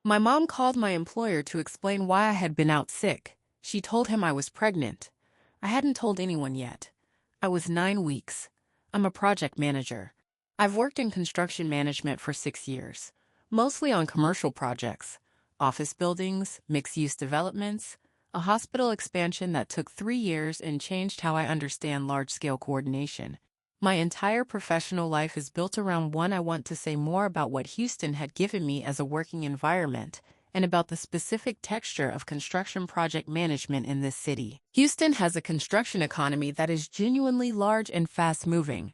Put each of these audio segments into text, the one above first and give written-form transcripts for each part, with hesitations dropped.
My mom called my employer to explain why I had been out sick. She told him I was pregnant. I hadn't told anyone yet. I was 9 weeks. I'm a project manager. I've worked in construction management for 6 years, mostly on commercial projects, office buildings, mixed-use developments, a hospital expansion that took 3 years and changed how I understand large-scale coordination. My entire professional life is built around one. I want to say more about what Houston had given me as a working environment and about the specific texture of construction project management in this city. Houston has a construction economy that is genuinely large and fast-moving.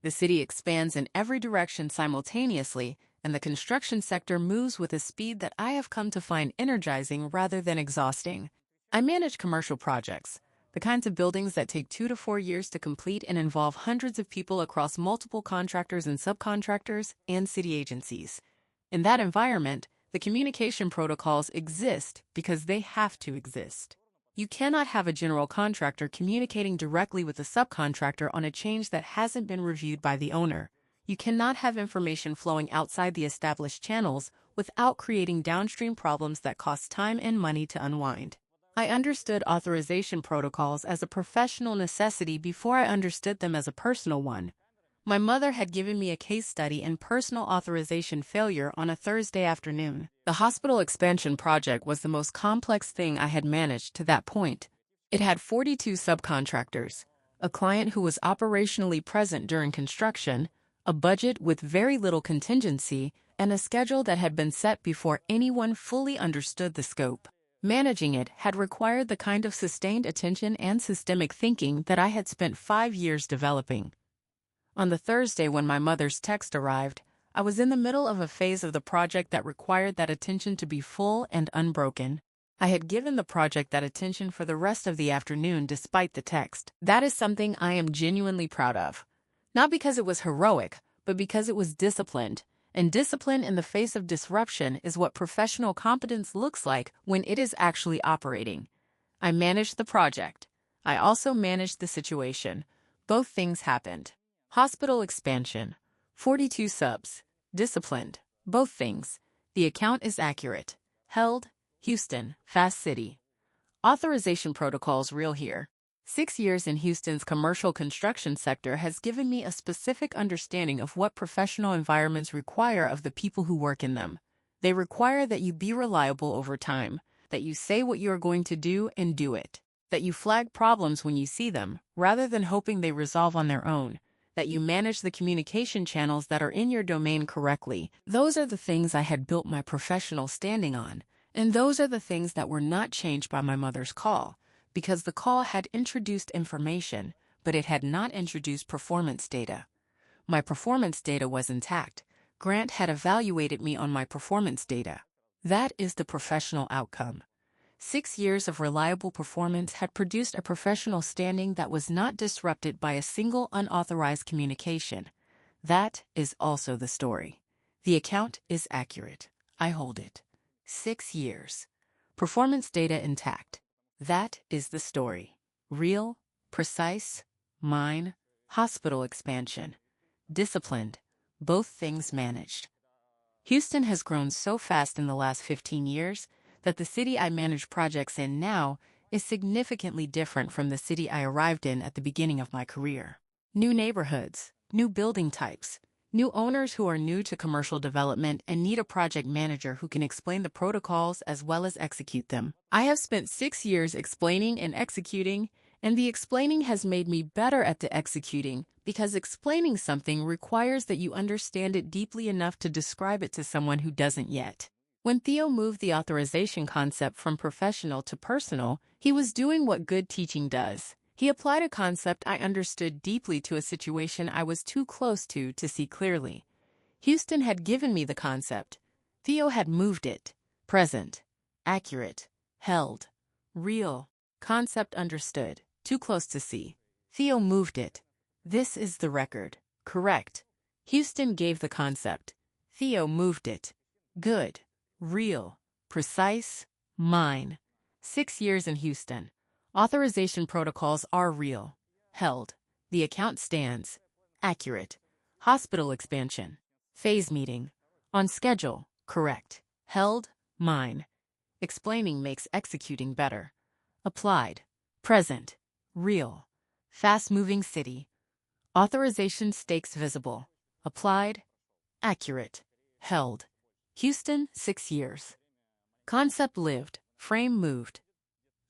The city expands in every direction simultaneously, and the construction sector moves with a speed that I have come to find energizing rather than exhausting. I manage commercial projects, the kinds of buildings that take 2 to 4 years to complete and involve hundreds of people across multiple contractors and subcontractors and city agencies. In that environment, the communication protocols exist because they have to exist. You cannot have a general contractor communicating directly with a subcontractor on a change that hasn't been reviewed by the owner. You cannot have information flowing outside the established channels without creating downstream problems that cost time and money to unwind. I understood authorization protocols as a professional necessity before I understood them as a personal one. My mother had given me a case study in personal authorization failure on a Thursday afternoon. The hospital expansion project was the most complex thing I had managed to that point. It had 42 subcontractors, a client who was operationally present during construction, a budget with very little contingency, and a schedule that had been set before anyone fully understood the scope. Managing it had required the kind of sustained attention and systemic thinking that I had spent 5 years developing. On the Thursday when my mother's text arrived, I was in the middle of a phase of the project that required that attention to be full and unbroken. I had given the project that attention for the rest of the afternoon despite the text. That is something I am genuinely proud of. Not because it was heroic, but because it was disciplined. And discipline in the face of disruption is what professional competence looks like when it is actually operating. I managed the project. I also managed the situation. Both things happened. Hospital expansion. 42 subs. Disciplined. Both things. The account is accurate. Held. Houston. Fast city. Authorization protocols real here. 6 years in Houston's commercial construction sector has given me a specific understanding of what professional environments require of the people who work in them. They require that you be reliable over time, that you say what you are going to do and do it, that you flag problems when you see them, rather than hoping they resolve on their own, that you manage the communication channels that are in your domain correctly. Those are the things I had built my professional standing on, and those are the things that were not changed by my mother's call, because the call had introduced information, but it had not introduced performance data. My performance data was intact. Grant had evaluated me on my performance data. That is the professional outcome. 6 years of reliable performance had produced a professional standing that was not disrupted by a single unauthorized communication. That is also the story. The account is accurate. I hold it. 6 years. Performance data intact. That is the story. Real, precise, mine, hospital expansion. Disciplined, both things managed. Houston has grown so fast in the last 15 years that the city I manage projects in now is significantly different from the city I arrived in at the beginning of my career. New neighborhoods, new building types, new owners who are new to commercial development and need a project manager who can explain the protocols as well as execute them. I have spent 6 years explaining and executing, and the explaining has made me better at the executing, because explaining something requires that you understand it deeply enough to describe it to someone who doesn't yet. When Theo moved the authorization concept from professional to personal, he was doing what good teaching does. He applied a concept I understood deeply to a situation I was too close to see clearly. Houston had given me the concept. Theo had moved it. Present. Accurate. Held. Real. Concept understood. Too close to see. Theo moved it. This is the record. Correct. Houston gave the concept. Theo moved it. Good. Real. Precise. Mine. 6 years in Houston. Authorization protocols are real. Held. The account stands. Accurate. Hospital expansion. Phase meeting. On schedule. Correct. Held. mine. Explaining makes executing better. Applied. Present. Real. Fast-moving city. Authorization stakes visible. Applied. Accurate. Held. Houston, 6 years. Concept lived. Frame moved.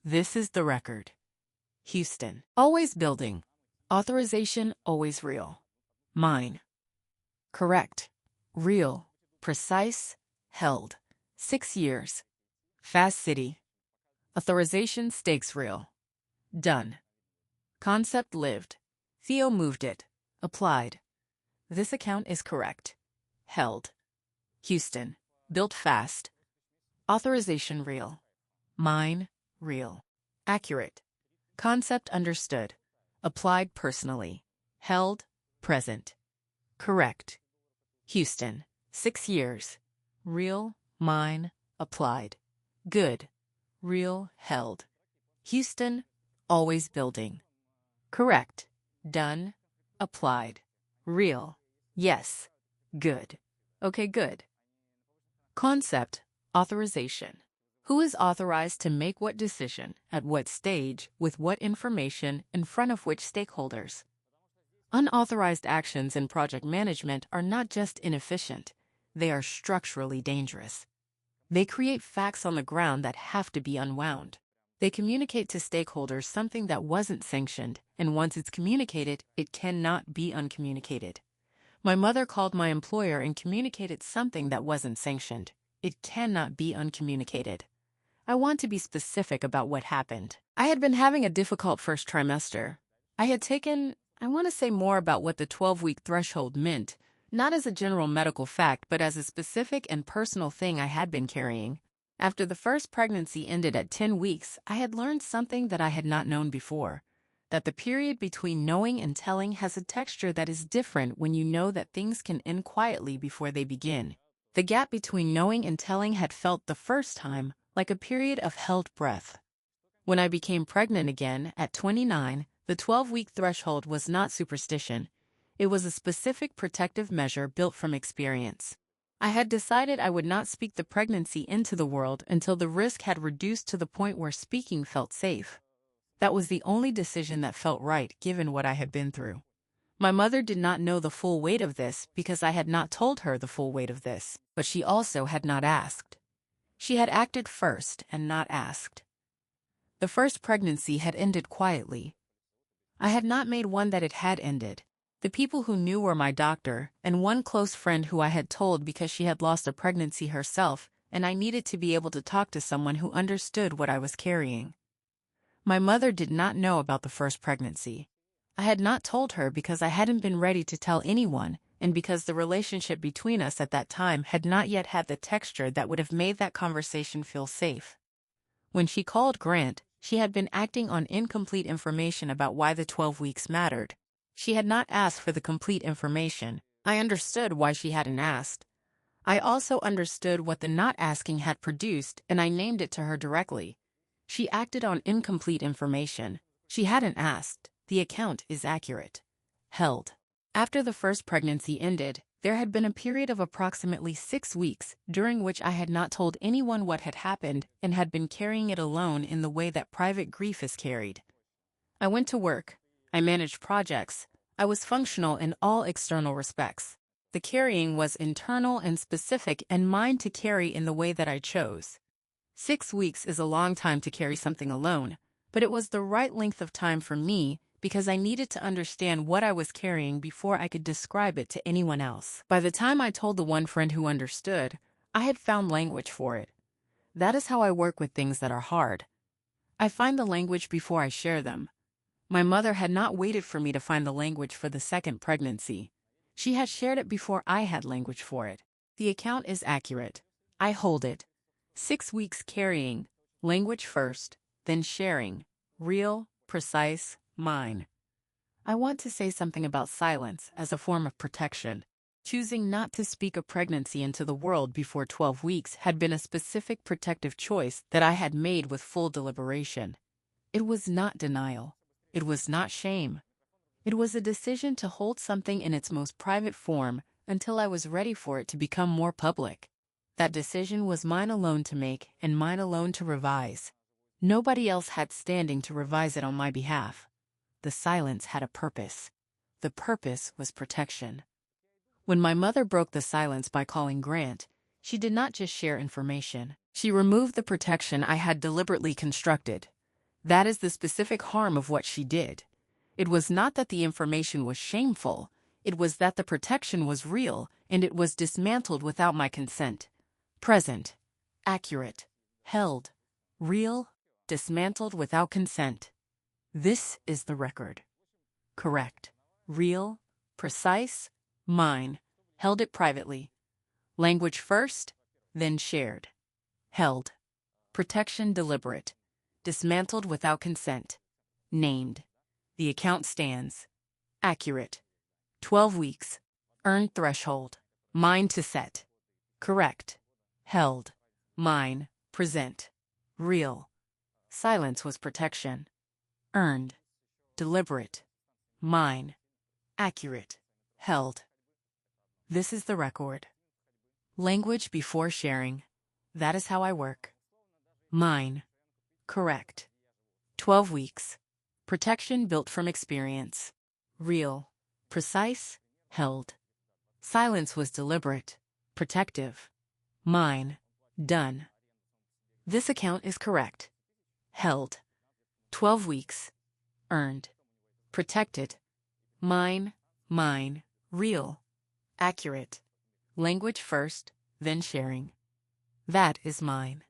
This is the record. Houston. Always building. Authorization always real. Mine. Correct. Real. Precise. Held. 6 years. Fast city. Authorization stakes real. Done. Concept lived. Theo moved it. Applied. This account is correct. Held. Houston. Built fast. Authorization real. Mine real. Accurate. Concept understood. Applied personally. Held. Present. Correct. Houston. 6 years. Real. Mine. Applied. Good. Real. Held. Houston. Always building. Correct. Done. Applied. Real. Yes. Good. Okay, good. Concept. Authorization. Who is authorized to make what decision, at what stage, with what information, in front of which stakeholders? Unauthorized actions in project management are not just inefficient, they are structurally dangerous. They create facts on the ground that have to be unwound. They communicate to stakeholders something that wasn't sanctioned, and once it's communicated, it cannot be uncommunicated. My mother called my employer and communicated something that wasn't sanctioned. It cannot be uncommunicated. I want to be specific about what happened. I had been having a difficult first trimester. I want to say more about what the 12-week threshold meant, not as a general medical fact, but as a specific and personal thing I had been carrying. After the first pregnancy ended at 10 weeks, I had learned something that I had not known before, that the period between knowing and telling has a texture that is different when you know that things can end quietly before they begin. The gap between knowing and telling had felt the first time like a period of held breath. When I became pregnant again, at 29, the 12-week threshold was not superstition. It was a specific protective measure built from experience. I had decided I would not speak the pregnancy into the world until the risk had reduced to the point where speaking felt safe. That was the only decision that felt right given what I had been through. My mother did not know the full weight of this because I had not told her the full weight of this, but she also had not asked. She had acted first and not asked. The first pregnancy had ended quietly. I had not made one that it had ended. The people who knew were my doctor and one close friend who I had told because she had lost a pregnancy herself, and I needed to be able to talk to someone who understood what I was carrying. My mother did not know about the first pregnancy. I had not told her because I hadn't been ready to tell anyone, and because the relationship between us at that time had not yet had the texture that would have made that conversation feel safe. When she called Grant, she had been acting on incomplete information about why the 12 weeks mattered. She had not asked for the complete information. I understood why she hadn't asked. I also understood what the not asking had produced, and I named it to her directly. She acted on incomplete information. She hadn't asked. The account is accurate. Held. After the first pregnancy ended, there had been a period of approximately 6 weeks during which I had not told anyone what had happened and had been carrying it alone in the way that private grief is carried. I went to work. I managed projects. I was functional in all external respects. The carrying was internal and specific and mine to carry in the way that I chose. 6 weeks is a long time to carry something alone, but it was the right length of time for me because I needed to understand what I was carrying before I could describe it to anyone else. By the time I told the one friend who understood, I had found language for it. That is how I work with things that are hard. I find the language before I share them. My mother had not waited for me to find the language for the second pregnancy. She had shared it before I had language for it. The account is accurate. I hold it. 6 weeks carrying, language first, then sharing, real, precise, mine. I want to say something about silence as a form of protection. Choosing not to speak a pregnancy into the world before 12 weeks had been a specific protective choice that I had made with full deliberation. It was not denial. It was not shame. It was a decision to hold something in its most private form until I was ready for it to become more public. That decision was mine alone to make and mine alone to revise. Nobody else had standing to revise it on my behalf. The silence had a purpose. The purpose was protection. When my mother broke the silence by calling Grant, she did not just share information. She removed the protection I had deliberately constructed. That is the specific harm of what she did. It was not that the information was shameful. It was that the protection was real and it was dismantled without my consent. Present, accurate, held, real, dismantled without consent. This is the record. Correct, real, precise, mine, held it privately. Language first, then shared. Held. Protection deliberate. Dismantled without consent. Named. The account stands. Accurate. 12 weeks. Earned threshold. Mine to set. Correct. Held. Mine. Present. Real. Silence was protection. Earned. Deliberate. Mine. Accurate. Held. This is the record. Language before sharing. That is how I work. Mine. Correct. 12 weeks. Protection built from experience. Real. Precise. Held. Silence was deliberate. Protective. Mine. Done. This account is correct. Held. 12 weeks. Earned. Protected. Mine. Real. Accurate. Language first, then sharing. That is mine.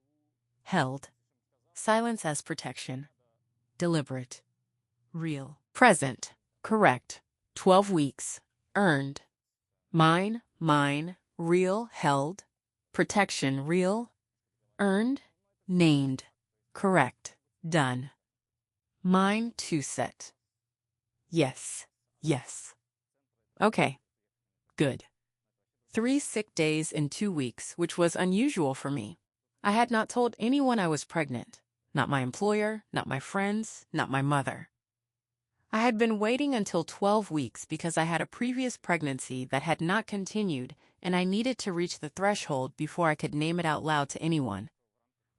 Held. Silence as protection. Deliberate. Real. Present. Correct. 12 weeks. Earned. Mine. Real. Held. Protection. Real. Earned. Named. Correct. Done. Mine to set. Yes. Okay. Good. 3 sick days in 2 weeks, which was unusual for me. I had not told anyone I was pregnant. Not my employer, not my friends, not my mother. I had been waiting until 12 weeks because I had a previous pregnancy that had not continued and I needed to reach the threshold before I could name it out loud to anyone.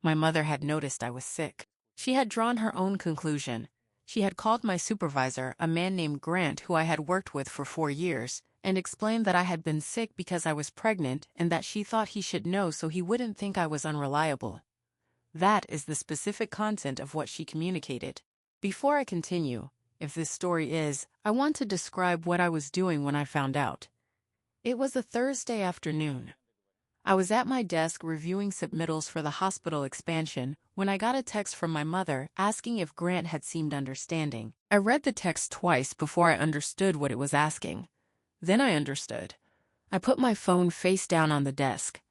My mother had noticed I was sick. She had drawn her own conclusion. She had called my supervisor, a man named Grant who I had worked with for 4 years, and explained that I had been sick because I was pregnant and that she thought he should know so he wouldn't think I was unreliable. That is the specific content of what she communicated. Before I continue, if this story is, I want to describe what I was doing when I found out. It was a Thursday afternoon. I was at my desk reviewing submittals for the hospital expansion when I got a text from my mother asking if Grant had seemed understanding. I read the text twice before I understood what it was asking. Then I understood. I put my phone face down on the desk.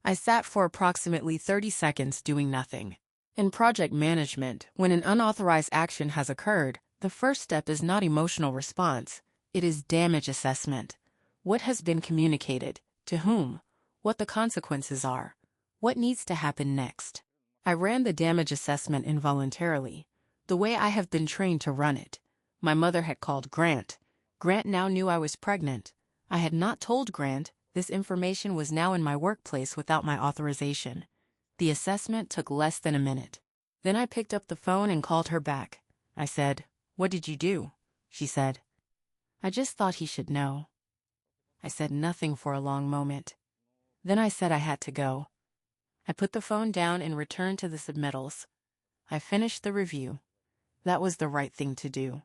I sat for approximately 30 seconds doing nothing. In project management, when an unauthorized action has occurred, the first step is not emotional response. It is damage assessment. What has been communicated? To whom? What the consequences are? What needs to happen next? I ran the damage assessment involuntarily, the way I have been trained to run it. My mother had called Grant. Grant now knew I was pregnant. I had not told Grant. This information was now in my workplace without my authorization. The assessment took less than a minute. Then I picked up the phone and called her back. I said, "What did you do?" She said, "I just thought he should know." I said nothing for a long moment. Then I said I had to go. I put the phone down and returned to the submittals. I finished the review. That was the right thing to do.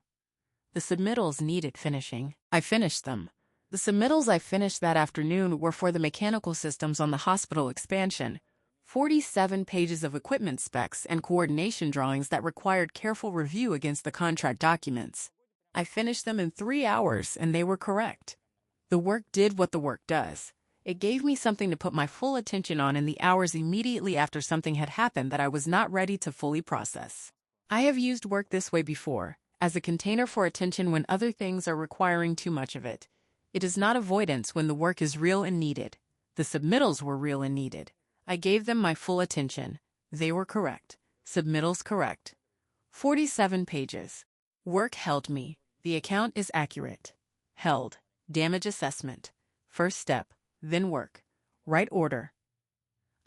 The submittals needed finishing. I finished them. The submittals I finished that afternoon were for the mechanical systems on the hospital expansion. 47 pages of equipment specs and coordination drawings that required careful review against the contract documents. I finished them in 3 hours and they were correct. The work did what the work does. It gave me something to put my full attention on in the hours immediately after something had happened that I was not ready to fully process. I have used work this way before, as a container for attention when other things are requiring too much of it. It is not avoidance when the work is real and needed. The submittals were real and needed. I gave them my full attention. They were correct. Submittals correct. 47 pages. Work held me. The account is accurate. Held. Damage assessment. First step. Then work. Right order.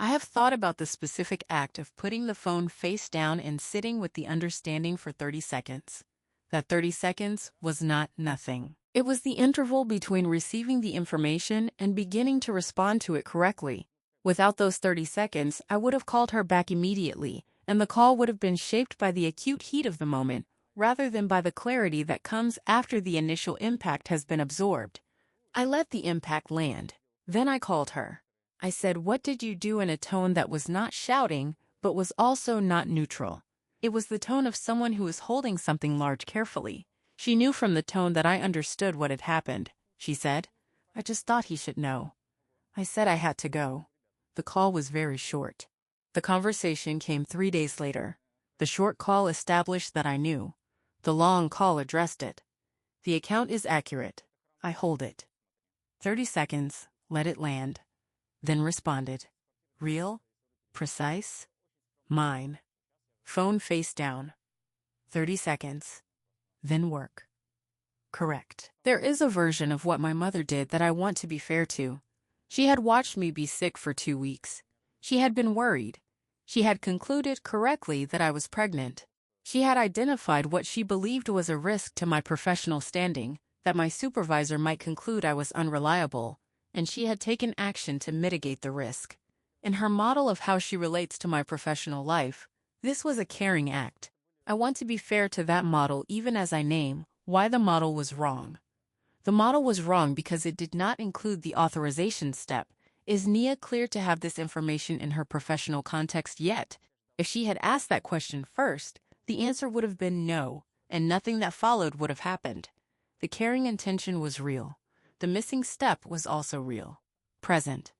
I have thought about the specific act of putting the phone face down and sitting with the understanding for 30 seconds. That 30 seconds was not nothing. It was the interval between receiving the information and beginning to respond to it correctly. Without those 30 seconds, I would have called her back immediately, and the call would have been shaped by the acute heat of the moment, rather than by the clarity that comes after the initial impact has been absorbed. I let the impact land. Then I called her. I said, "What did you do?" in a tone that was not shouting, but was also not neutral. It was the tone of someone who is holding something large carefully. She knew from the tone that I understood what had happened. She said, "I just thought he should know." I said I had to go. The call was very short. The conversation came 3 days later. The short call established that I knew. The long call addressed it. The account is accurate. I hold it. 30 seconds, let it land. Then responded. Real? Precise? Mine. Phone face down. 30 seconds. Then work. Correct. There is a version of what my mother did that I want to be fair to. She had watched me be sick for 2 weeks. She had been worried. She had concluded correctly that I was pregnant. She had identified what she believed was a risk to my professional standing, that my supervisor might conclude I was unreliable, and she had taken action to mitigate the risk. In her model of how she relates to my professional life, this was a caring act. I want to be fair to that model even as I name why the model was wrong. The model was wrong because it did not include the authorization step. Is Nia clear to have this information in her professional context yet? If she had asked that question first, the answer would have been no, and nothing that followed would have happened. The caring intention was real. The missing step was also real. Present.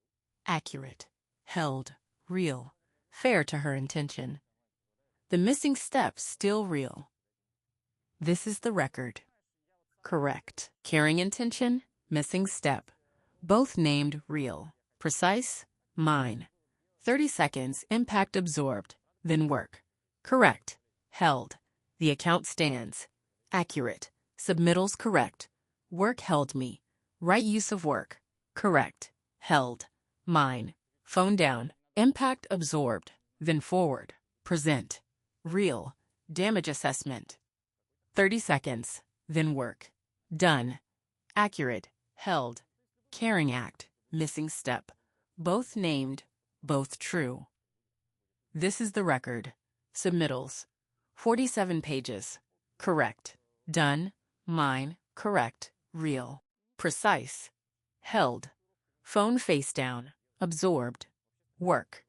Accurate. Held. Real. Fair to her intention. The missing step still real. This is the record. Correct. Caring intention, missing step. Both named real. Precise, mine. 30 seconds, impact absorbed, then work. Correct. Held. The account stands. Accurate. Submittals correct. Work held me. Right use of work. Correct. Held. Mine. Phone down. Impact absorbed, then forward. Present. Real. Damage assessment. 30 seconds, then work. Done. Accurate. Held. Caring act. Missing step. Both named, both true. This is the record. Submittals. 47 pages. Correct. Done. Mine. Correct. Real. Precise. Held. Phone face down. Absorbed. Work.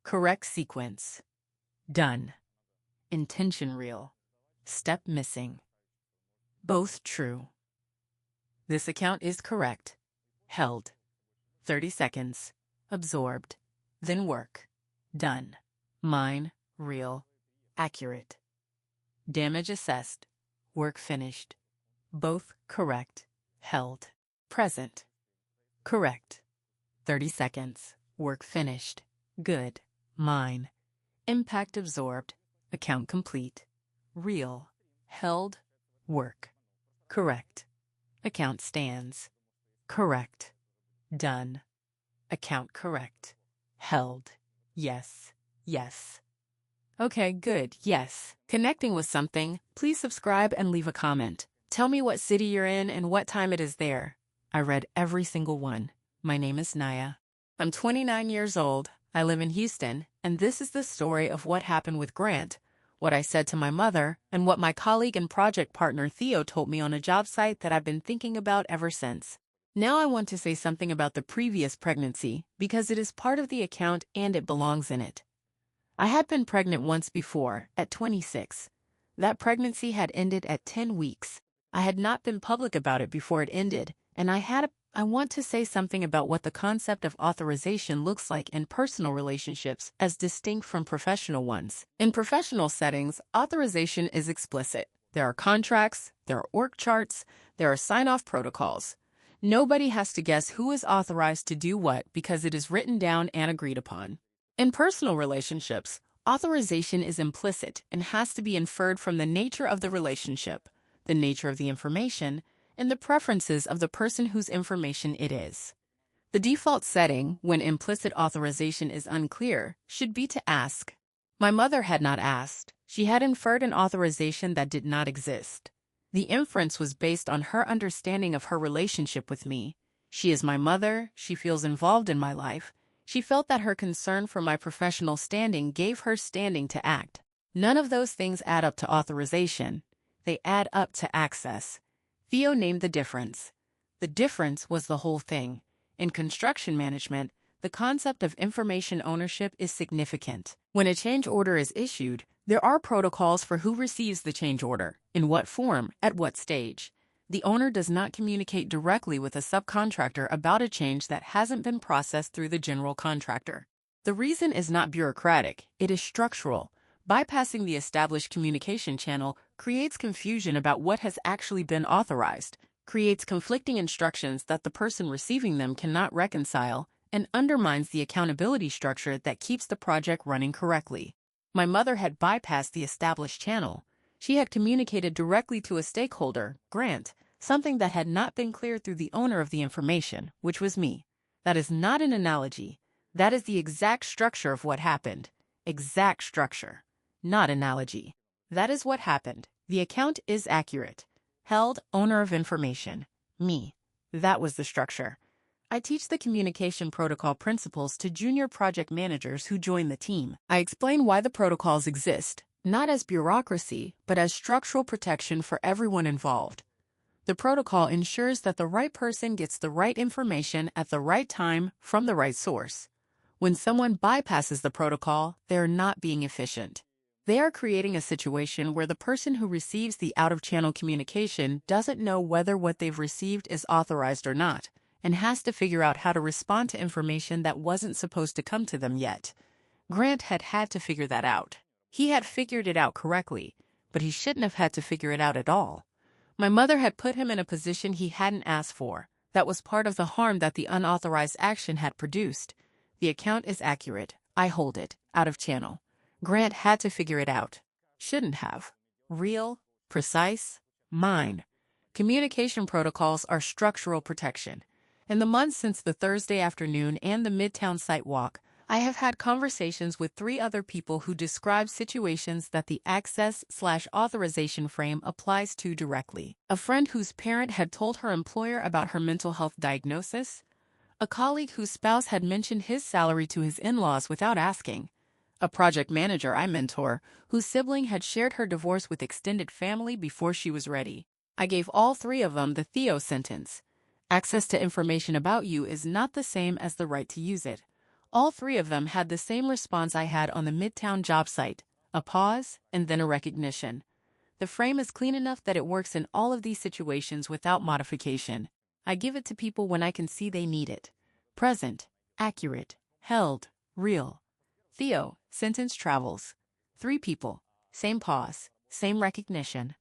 Correct sequence. Done. Intention real. Step missing. Both true. This account is correct. Held. 30 seconds. Absorbed. Then work. Done. Mine. Real. Accurate. Damage assessed. Work finished. Both correct. Held. Present. Correct. 30 seconds. Work finished. Good. Mine. Impact absorbed. Account complete. Real. Held. Work. Correct. Account stands. Correct. Done. Account correct. Held. Yes. Yes. Okay, good. Yes. Connecting with something, please subscribe and leave a comment. Tell me what city you're in and what time it is there. I read every single one. My name is Naya. I'm 29 years old. I live in Houston, and this is the story of what happened with Grant, what I said to my mother, and what my colleague and project partner Theo told me on a job site that I've been thinking about ever since. Now I want to say something about the previous pregnancy because it is part of the account and it belongs in it. I had been pregnant once before, at 26. That pregnancy had ended at 10 weeks. I had not been public about it before it ended, and I want to say something about what the concept of authorization looks like in personal relationships as distinct from professional ones. In professional settings, authorization is explicit. There are contracts, there are org charts, there are sign-off protocols. Nobody has to guess who is authorized to do what because it is written down and agreed upon. In personal relationships, authorization is implicit and has to be inferred from the nature of the relationship, the nature of the information, and the preferences of the person whose information it is. The default setting, when implicit authorization is unclear, should be to ask. My mother had not asked. She had inferred an authorization that did not exist. The inference was based on her understanding of her relationship with me. She is my mother, she feels involved in my life. She felt that her concern for my professional standing gave her standing to act. None of those things add up to authorization. They add up to access. Theo named the difference. The difference was the whole thing. In construction management, the concept of information ownership is significant. When a change order is issued, there are protocols for who receives the change order, in what form, at what stage. The owner does not communicate directly with a subcontractor about a change that hasn't been processed through the general contractor. The reason is not bureaucratic, it is structural. Bypassing the established communication channel creates confusion about what has actually been authorized, creates conflicting instructions that the person receiving them cannot reconcile, and undermines the accountability structure that keeps the project running correctly. My mother had bypassed the established channel. She had communicated directly to a stakeholder, Grant, something that had not been clear through the owner of the information, which was me. That is not an analogy. That is the exact structure of what happened. Exact structure, not analogy. That is what happened. The account is accurate. Held, owner of information. Me. That was the structure. I teach the communication protocol principles to junior project managers who join the team. I explain why the protocols exist, not as bureaucracy, but as structural protection for everyone involved. The protocol ensures that the right person gets the right information at the right time from the right source. When someone bypasses the protocol, they are not being efficient. They are creating a situation where the person who receives the out-of-channel communication doesn't know whether what they've received is authorized or not, and has to figure out how to respond to information that wasn't supposed to come to them yet. Grant had to figure that out. He had figured it out correctly, but he shouldn't have had to figure it out at all. My mother had put him in a position he hadn't asked for. That was part of the harm that the unauthorized action had produced. The account is accurate. I hold it. Out of channel. Grant had to figure it out. Shouldn't have. Real, precise, mine. Communication protocols are structural protection. In the months since the Thursday afternoon and the Midtown site walk, I have had conversations with 3 other people who describe situations that the access/authorization frame applies to directly. A friend whose parent had told her employer about her mental health diagnosis. A colleague whose spouse had mentioned his salary to his in-laws without asking. A project manager I mentor, whose sibling had shared her divorce with extended family before she was ready. I gave all 3 of them the Theo sentence. Access to information about you is not the same as the right to use it. All 3 of them had the same response I had on the Midtown job site, a pause and then a recognition. The frame is clean enough that it works in all of these situations without modification. I give it to people when I can see they need it. Present, accurate, held, real. Theo, sentence travels. 3 people, same pause, same recognition.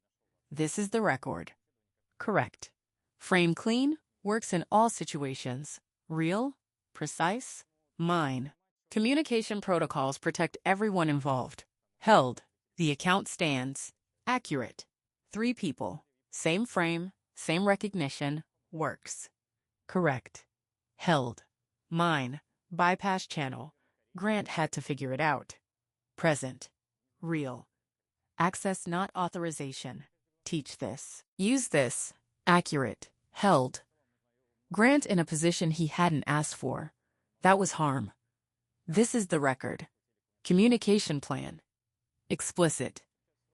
This is the record. Correct. Frame clean, works in all situations. Real, precise, mine. Communication protocols protect everyone involved. Held, the account stands. Accurate. 3 people, same frame, same recognition, works. Correct. Held. Mine. Bypass channel. Grant had to figure it out. Present. Real. Access not authorization. Teach this. Use this. Accurate. Held. Grant in a position he hadn't asked for. That was harm. This is the record. Communication plan. Explicit.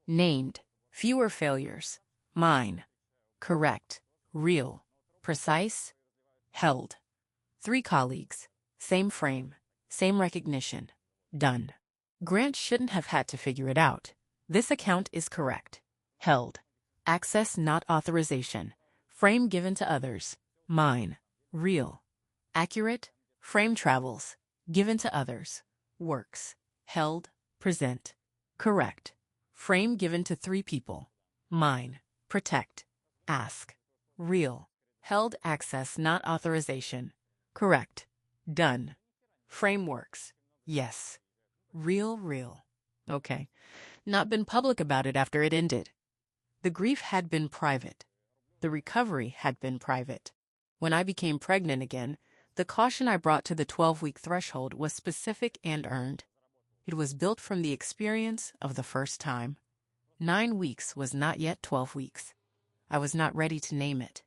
Named. Fewer failures. Mine. Correct. Real. Precise. Held. 3 colleagues. Same frame. Same recognition. Done. Grant shouldn't have had to figure it out. This account is correct. Held. Access not authorization. Frame given to others. Mine. Real. Accurate. Frame travels. Given to others. Works. Held. Present. Correct. Frame given to 3 people. Mine. Protect. Ask. Real. Held access not authorization. Correct. Done. Frame works. Yes. Real. Okay. Not been public about it after it ended. The grief had been private. The recovery had been private. When I became pregnant again, The caution I brought to the 12-week threshold was specific and earned. It was built from the experience of the first time. 9 weeks was not yet 12 weeks. I was not ready to name it.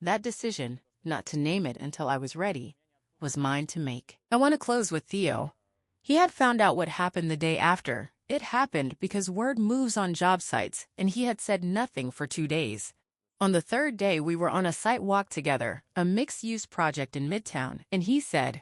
That decision, not to name it until I was ready, was mine to make. I want to close with Theo. He had found out what happened the day after. It happened because word moves on job sites, and he had said nothing for 2 days. On the third day, we were on a site walk together, a mixed-use project in Midtown, and he said,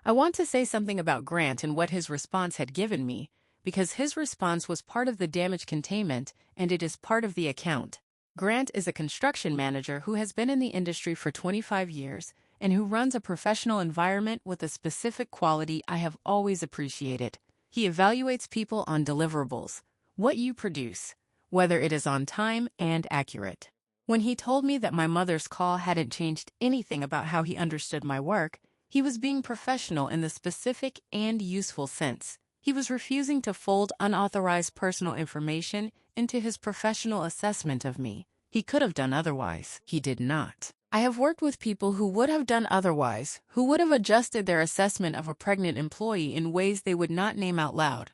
"I want to say something about Grant and what his response had given me, because his response was part of the damage containment, and it is part of the account." Grant is a construction manager who has been in the industry for 25 years and who runs a professional environment with a specific quality I have always appreciated. He evaluates people on deliverables, what you produce, whether it is on time and accurate. When he told me that my mother's call hadn't changed anything about how he understood my work, he was being professional in the specific and useful sense. He was refusing to fold unauthorized personal information into his professional assessment of me. He could have done otherwise. He did not. I have worked with people who would have done otherwise, who would have adjusted their assessment of a pregnant employee in ways they would not name out loud.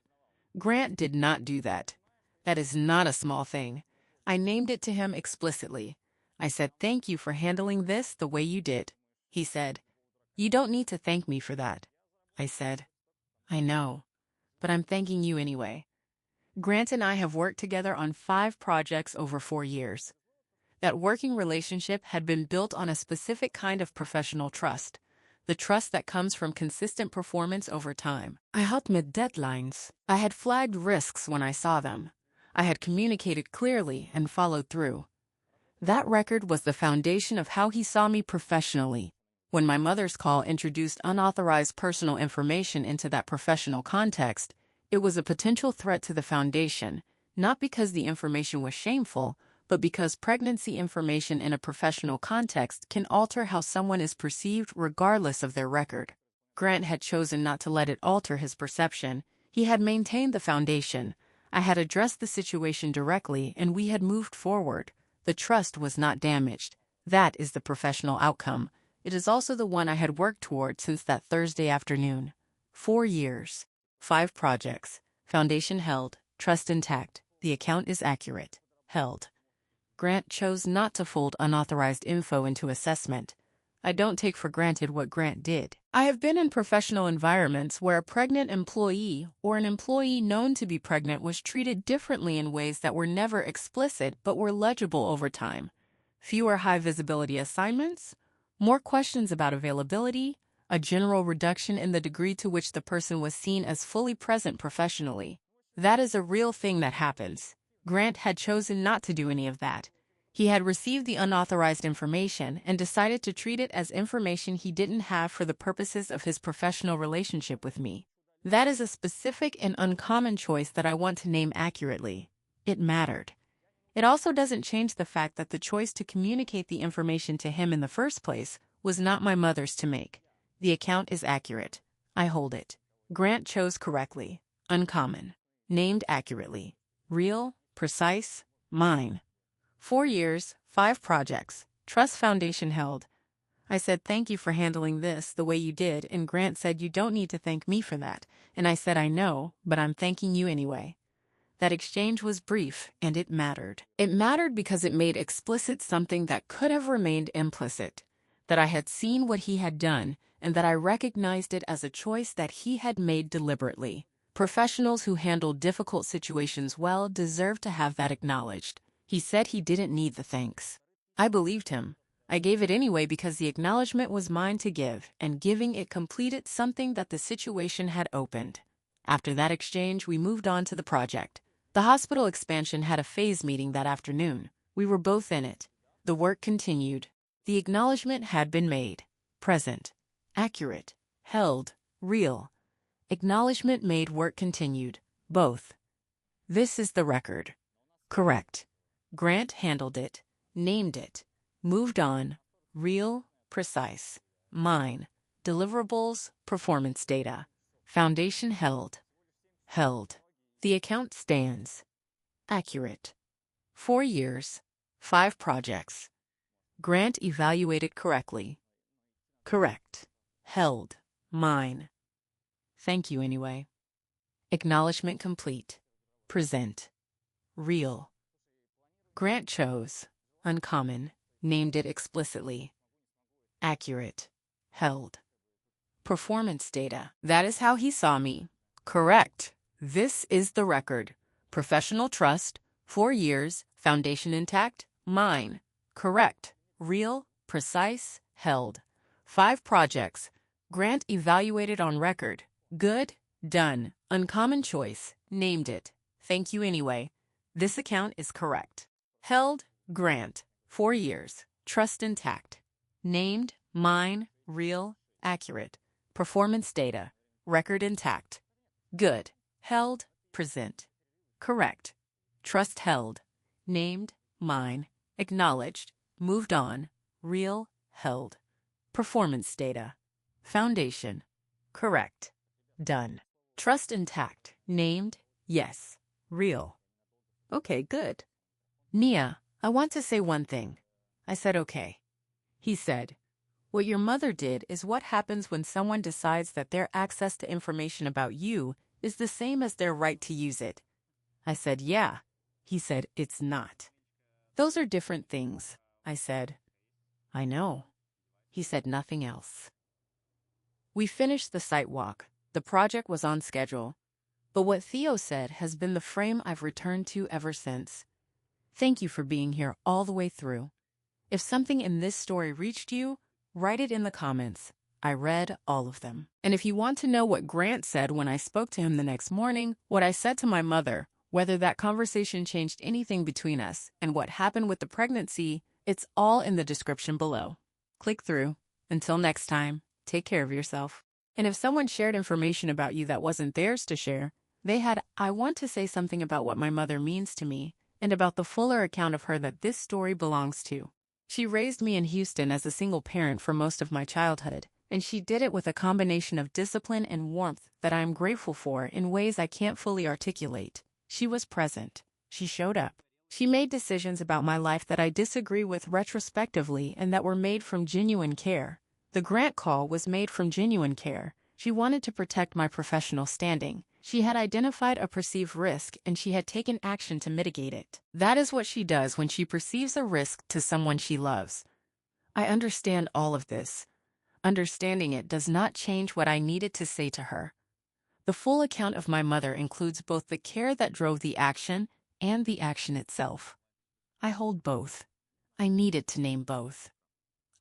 Grant did not do that. That is not a small thing. I named it to him explicitly. I said, "Thank you for handling this the way you did." He said, "You don't need to thank me for that." I said, "I know, but I'm thanking you anyway." Grant and I have worked together on 5 projects over 4 years. That working relationship had been built on a specific kind of professional trust, the trust that comes from consistent performance over time. I helped meet deadlines. I had flagged risks when I saw them. I had communicated clearly and followed through. That record was the foundation of how he saw me professionally. When my mother's call introduced unauthorized personal information into that professional context, it was a potential threat to the foundation, not because the information was shameful, but because pregnancy information in a professional context can alter how someone is perceived regardless of their record. Grant had chosen not to let it alter his perception. He had maintained the foundation. I had addressed the situation directly, and we had moved forward. The trust was not damaged. That is the professional outcome. It is also the one I had worked toward since that Thursday afternoon. 4 years. 5 projects. Foundation held. Trust intact. The account is accurate. Held. Grant chose not to fold unauthorized info into assessment. I don't take for granted what Grant did. I have been in professional environments where a pregnant employee or an employee known to be pregnant was treated differently in ways that were never explicit but were legible over time. Fewer high-visibility assignments, more questions about availability, a general reduction in the degree to which the person was seen as fully present professionally. That is a real thing that happens. Grant had chosen not to do any of that. He had received the unauthorized information and decided to treat it as information he didn't have for the purposes of his professional relationship with me. That is a specific and uncommon choice that I want to name accurately. It mattered. It also doesn't change the fact that the choice to communicate the information to him in the first place was not my mother's to make. The account is accurate. I hold it. Grant chose correctly. Uncommon. Named accurately. Real. Precise. Mine. 4 years, 5 projects. Trust foundation held. I said, "Thank you for handling this the way you did," and Grant said, "You don't need to thank me for that." And I said, "I know, but I'm thanking you anyway." That exchange was brief, and it mattered. It mattered because it made explicit something that could have remained implicit, that I had seen what he had done, and that I recognized it as a choice that he had made deliberately. Professionals who handle difficult situations well deserve to have that acknowledged. He said he didn't need the thanks. I believed him. I gave it anyway because the acknowledgement was mine to give, and giving it completed something that the situation had opened. After that exchange, we moved on to the project. The hospital expansion had a phase meeting that afternoon. We were both in it. The work continued. The acknowledgement had been made. Present. Accurate. Held. Real. Acknowledgement made, work continued. Both. This is the record. Correct. Grant handled it. Named it. Moved on. Real. Precise. Mine. Deliverables. Performance data. Foundation held. Held. The account stands. Accurate. 4 years. 5 projects. Grant evaluated correctly. Correct. held, mine. Thank you anyway. Acknowledgement complete. Present. Real. Grant chose. Uncommon. Named it explicitly. Accurate. Held. Performance data. That is how he saw me. Correct. This is the record. Professional trust. 4 years. Foundation intact. Mine. Correct. Real. Precise. Held. 5 projects. Grant evaluated on record. Good. Done. Uncommon choice. Named it. Thank you anyway. This account is correct. Held. Grant. 4 years. Trust intact. Named. Mine. Real. Accurate. Performance data. Record intact. Good. Held. Present. Correct. Trust held. Named. Mine. Acknowledged. Moved on. Real. Held. Performance data. Foundation. Correct. Done. Trust intact. Named. Yes. Real. Okay, good. Nia, I want to say one thing. I said okay. He said, what your mother did is what happens when someone decides that their access to information about you is the same as their right to use it. I said, yeah. He said, it's not. Those are different things. I said, I know. He said nothing else. We finished the site walk. The project was on schedule. But what Theo said has been the frame I've returned to ever since. Thank you for being here all the way through. If something in this story reached you, write it in the comments. I read all of them. And if you want to know what Grant said when I spoke to him the next morning, what I said to my mother, whether that conversation changed anything between us, and what happened with the pregnancy, it's all in the description below. Click through. Until next time, take care of yourself. And if someone shared information about you that wasn't theirs to share, they had, I want to say something about what my mother means to me, and about the fuller account of her that this story belongs to. She raised me in Houston as a single parent for most of my childhood, and she did it with a combination of discipline and warmth that I am grateful for in ways I can't fully articulate. She was present. She showed up. She made decisions about my life that I disagree with retrospectively and that were made from genuine care. The Grant call was made from genuine care. She wanted to protect my professional standing. She had identified a perceived risk and she had taken action to mitigate it. That is what she does when she perceives a risk to someone she loves. I understand all of this. Understanding it does not change what I needed to say to her. The full account of my mother includes both the care that drove the action and the action itself. I hold both. I needed to name both.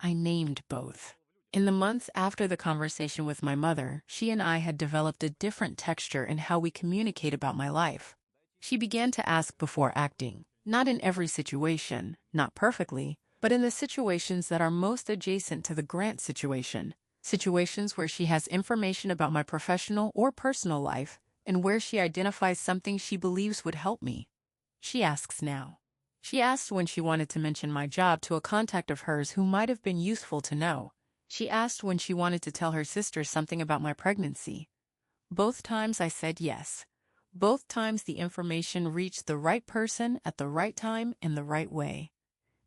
I named both. In the months after the conversation with my mother, she and I had developed a different texture in how we communicate about my life. She began to ask before acting, not in every situation, not perfectly, but in the situations that are most adjacent to the Grant situation, situations where she has information about my professional or personal life and where she identifies something she believes would help me. She asks now. She asked when she wanted to mention my job to a contact of hers who might have been useful to know. She asked when she wanted to tell her sister something about my pregnancy. Both times I said yes. Both times the information reached the right person at the right time in the right way.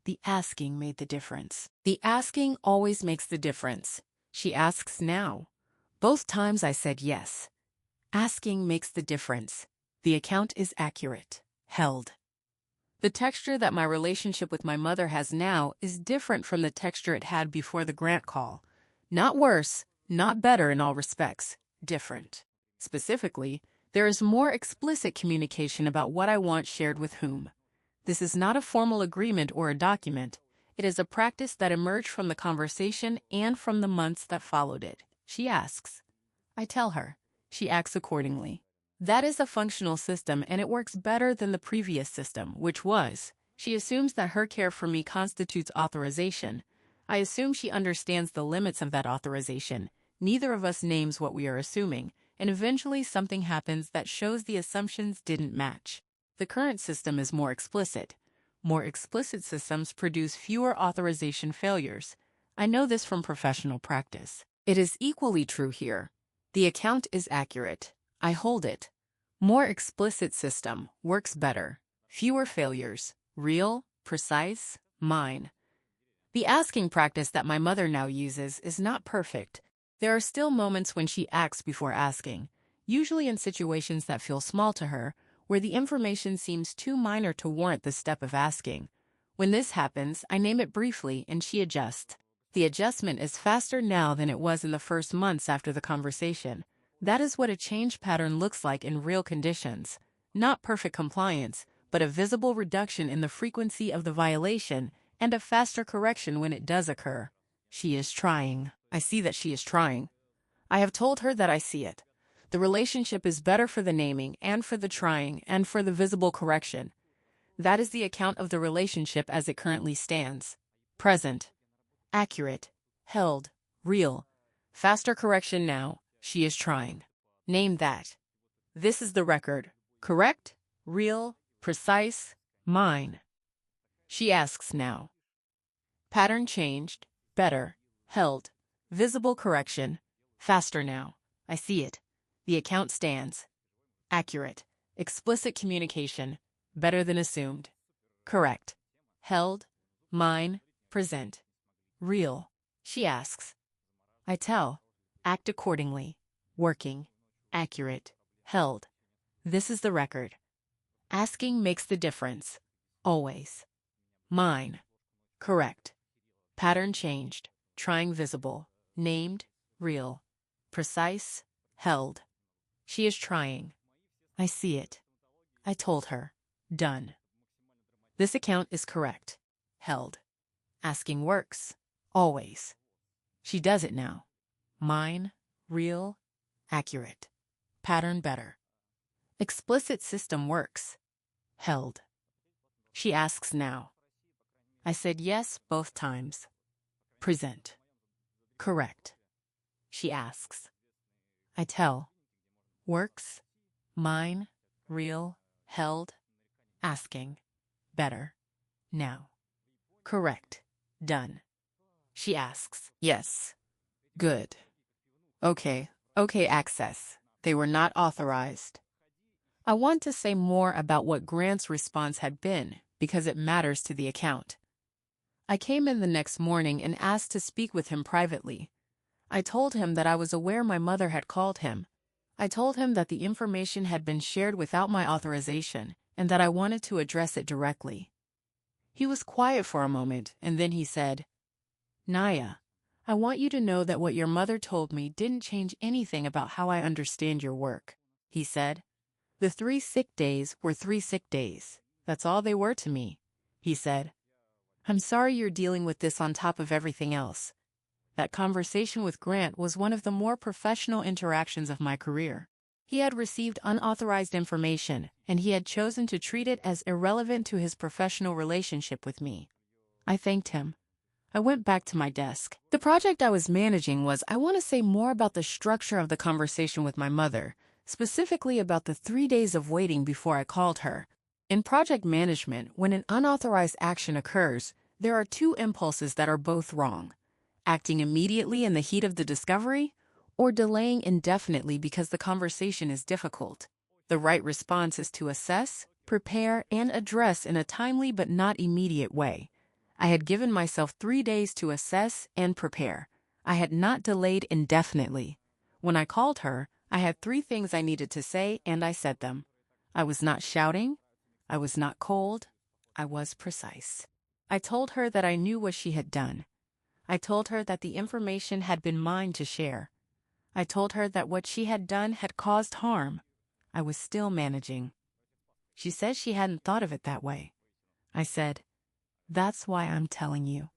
The asking made the difference. The asking always makes the difference. She asks now. Both times I said yes. Asking makes the difference. The account is accurate. Held. The texture that my relationship with my mother has now is different from the texture it had before the Grant call. Not worse, not better in all respects, different. Specifically, there is more explicit communication about what I want shared with whom. This is not a formal agreement or a document. It is a practice that emerged from the conversation and from the months that followed it. She asks. I tell her. She acts accordingly. That is a functional system, and it works better than the previous system, which was, she assumes that her care for me constitutes authorization. I assume she understands the limits of that authorization. Neither of us names what we are assuming, and eventually something happens that shows the assumptions didn't match. The current system is more explicit. More explicit systems produce fewer authorization failures. I know this from professional practice. It is equally true here. The account is accurate. I hold it. More explicit system works better. Fewer failures. Real, precise, mine. The asking practice that my mother now uses is not perfect. There are still moments when she acts before asking, usually in situations that feel small to her, where the information seems too minor to warrant the step of asking. When this happens, I name it briefly and she adjusts. The adjustment is faster now than it was in the first months after the conversation. That is what a change pattern looks like in real conditions. Not perfect compliance, but a visible reduction in the frequency of the violation and a faster correction when it does occur. She is trying. I see that she is trying. I have told her that I see it. The relationship is better for the naming and for the trying and for the visible correction. That is the account of the relationship as it currently stands. Present. Accurate. Held. Real. Faster correction now. She is trying. Name that. This is the record. Correct? Real? Precise? Mine. She asks now. Pattern changed. Better. Held. Visible correction. Faster now. I see it. The account stands. Accurate. Explicit communication. Better than assumed. Correct. Held. Mine. Present. Real. She asks. I tell. Act accordingly. Working. Accurate. Held. This is the record. Asking makes the difference. Always. Mine. Correct. Pattern changed. Trying visible. Named. Real. Precise. Held. She is trying. I see it. I told her. Done. This account is correct. Held. Asking works. Always. She does it now. Mine. Real. Accurate. Pattern better. Explicit system works. Held. She asks now. I said yes both times. Present. Correct. She asks. I tell. Works. Mine. Real. Held. Asking. Better. Now. Correct. Done. She asks. Yes. Good. Okay. Okay, access. They were not authorized. I want to say more about what Grant's response had been because it matters to the account. I came in the next morning and asked to speak with him privately. I told him that I was aware my mother had called him. I told him that the information had been shared without my authorization and that I wanted to address it directly. He was quiet for a moment and then he said, Naya, I want you to know that what your mother told me didn't change anything about how I understand your work. He said, the 3 sick days were 3 sick days. That's all they were to me. He said, I'm sorry you're dealing with this on top of everything else. That conversation with Grant was one of the more professional interactions of my career. He had received unauthorized information, and he had chosen to treat it as irrelevant to his professional relationship with me. I thanked him. I went back to my desk. The project I was managing was, I want to say more about the structure of the conversation with my mother, specifically about the 3 days of waiting before I called her. In project management, when an unauthorized action occurs, there are 2 impulses that are both wrong. Acting immediately in the heat of the discovery, or delaying indefinitely because the conversation is difficult. The right response is to assess, prepare, and address in a timely but not immediate way. I had given myself 3 days to assess and prepare. I had not delayed indefinitely. When I called her, I had 3 things I needed to say, and I said them. I was not shouting. I was not cold. I was precise. I told her that I knew what she had done. I told her that the information had been mine to share. I told her that what she had done had caused harm. I was still managing. She said she hadn't thought of it that way. I said, that's why I'm telling you,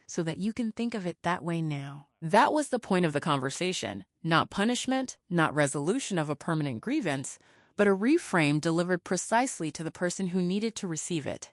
so that you can think of it that way now. That was the point of the conversation, not punishment, not resolution of a permanent grievance, but a reframe delivered precisely to the person who needed to receive it.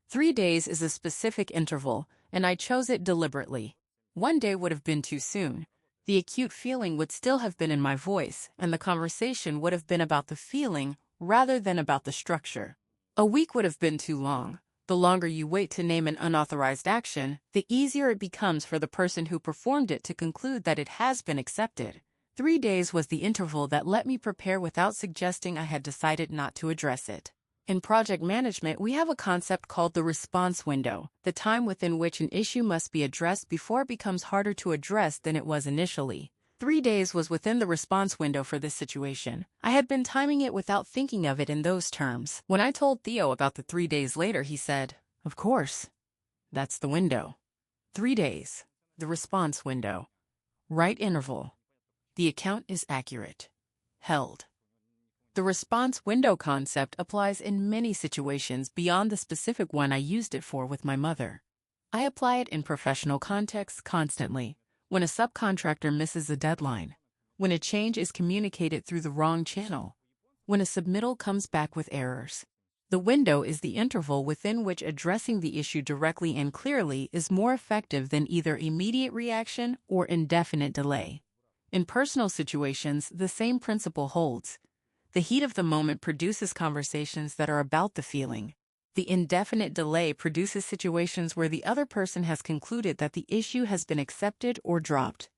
3 days is a specific interval, and I chose it deliberately. 1 day would have been too soon. The acute feeling would still have been in my voice, and the conversation would have been about the feeling rather than about the structure. A week would have been too long. The longer you wait to name an unauthorized action, the easier it becomes for the person who performed it to conclude that it has been accepted. 3 days was the interval that let me prepare without suggesting I had decided not to address it. In project management, we have a concept called the response window, the time within which an issue must be addressed before it becomes harder to address than it was initially. 3 days was within the response window for this situation. I had been timing it without thinking of it in those terms. When I told Theo about the 3 days later, he said, "Of course, that's the window. 3 days, the response window. Right interval. The account is accurate. Held." The response window concept applies in many situations beyond the specific one I used it for with my mother. I apply it in professional contexts constantly. When a subcontractor misses a deadline, when a change is communicated through the wrong channel, when a submittal comes back with errors. The window is the interval within which addressing the issue directly and clearly is more effective than either immediate reaction or indefinite delay. In personal situations, the same principle holds. The heat of the moment produces conversations that are about the feeling. The indefinite delay produces situations where the other person has concluded that the issue has been accepted or dropped.